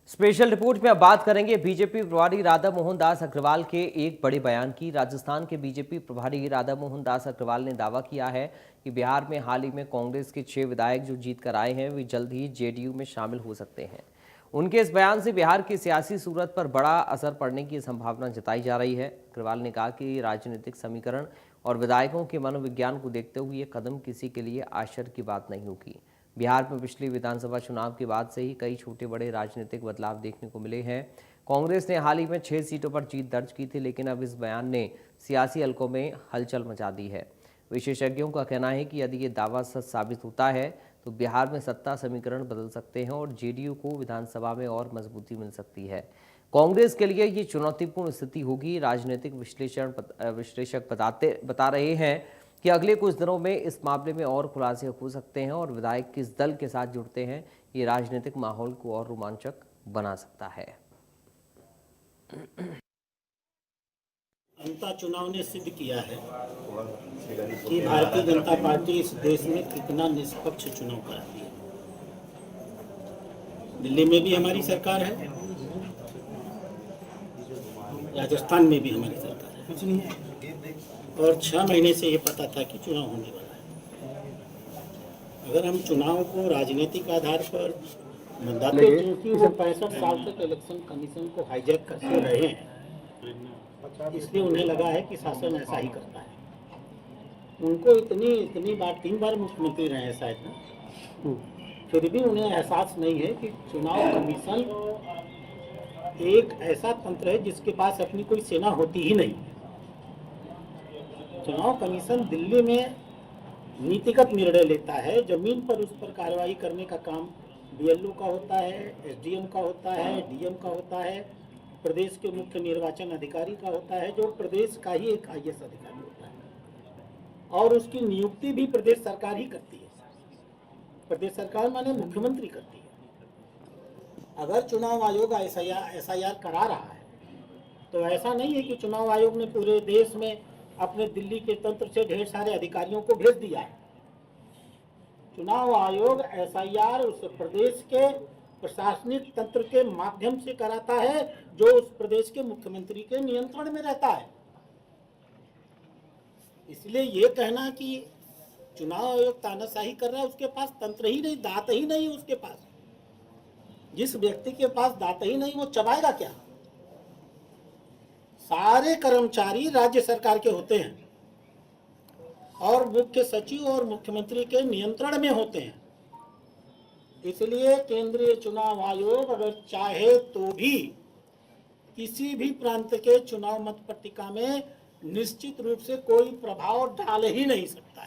Special report में अब बात करेंगे बीजेपी प्रभारी राधा मोहन दास अग्रवाल के एक बड़े बयान की। राजस्थान के बीजेपी प्रभारी राधा मोहन दास अग्रवाल ने दावा किया है कि बिहार में हाल ही में कांग्रेस के 6 विधायक जो जीत कर आए हैं वे जल्द ही जेडीयू में शामिल हो सकते हैं। उनके इस बयान से बिहार की सियासी सूरत पर बड़ा असर पड़ने की संभावना जताई जा रही है। अग्रवाल ने कहा कि राजनीतिक समीकरण और विधायकों के मनोविज्ञान को देखते हुए ये कदम किसी के लिए आश्चर्य की बात नहीं होगी। बिहार में पिछले विधानसभा चुनाव के बाद से ही कई छोटे बड़े राजनीतिक बदलाव देखने को मिले हैं। कांग्रेस ने हाल ही में 6 सीटों पर जीत दर्ज की थी, लेकिन अब इस बयान ने सियासी हलकों में हलचल मचा दी है। विशेषज्ञों का कहना है कि यदि ये दावा सच साबित होता है तो बिहार में सत्ता समीकरण बदल सकते हैं और जेडीयू को विधानसभा में और मजबूती मिल सकती है। कांग्रेस के लिए ये चुनौतीपूर्ण स्थिति होगी। राजनीतिक विश्लेषक बता रहे हैं कि अगले कुछ दिनों में इस मामले में और खुलासे हो सकते हैं और विधायक किस दल के साथ जुड़ते हैं ये राजनीतिक माहौल को और रोमांचक बना सकता है। जनता चुनाव ने सिद्ध किया है कि भारतीय जनता पार्टी इस देश में कितना निष्पक्ष चुनाव कराती है। दिल्ली में भी हमारी सरकार है, राजस्थान में भी हमारी सरकार है और 6 महीने से ये पता था कि चुनाव होने वाला है। अगर हम चुनाव को राजनीतिक आधार पर मंदाते क्योंकि वो 65 साल तक इलेक्शन कमीशन को हाईजैक करते रहे हैं, इसलिए उन्हें लगा है कि शासन ऐसा ही करता है। उनको इतनी बार 3 बार मुख्यमंत्री रहे हैं शायद ना, फिर भी उन्हें एहसास नहीं है कि चुनाव कमीशन एक ऐसा तंत्र है जिसके पास अपनी कोई सेना होती ही नहीं। चुनाव कमीशन दिल्ली में नीतिगत निर्णय लेता है, जमीन पर उस पर कार्रवाई करने का काम बीएलओ का होता है, एसडीएम का होता है, डीएम का होता है, प्रदेश के मुख्य निर्वाचन अधिकारी का होता है, जो प्रदेश का ही एक आईएएस अधिकारी होता है और उसकी नियुक्ति भी प्रदेश सरकार ही करती है। प्रदेश सरकार माने मुख्यमंत्री करती है। अगर चुनाव आयोग एसआईआर करा रहा है तो ऐसा नहीं है कि चुनाव आयोग ने पूरे देश में अपने दिल्ली के तंत्र से ढेर सारे अधिकारियों को भेज दिया है। चुनाव आयोग एसआईआर उस प्रदेश के प्रशासनिक तंत्र के माध्यम से कराता है जो उस प्रदेश के मुख्यमंत्री के नियंत्रण में रहता है। इसलिए ये कहना कि चुनाव आयोग तानाशाही कर रहा है, उसके पास तंत्र ही नहीं, दांत ही नहीं उसके पास। जिस व्यक्ति के पास दांत ही नहीं वो चबाएगा क्या? सारे कर्मचारी राज्य सरकार के होते हैं और मुख्य सचिव और मुख्यमंत्री के नियंत्रण में होते हैं। इसलिए केंद्रीय चुनाव आयोग अगर चाहे तो भी किसी भी प्रांत के चुनाव मत पट्टिका में निश्चित रूप से कोई प्रभाव डाल ही नहीं सकता है।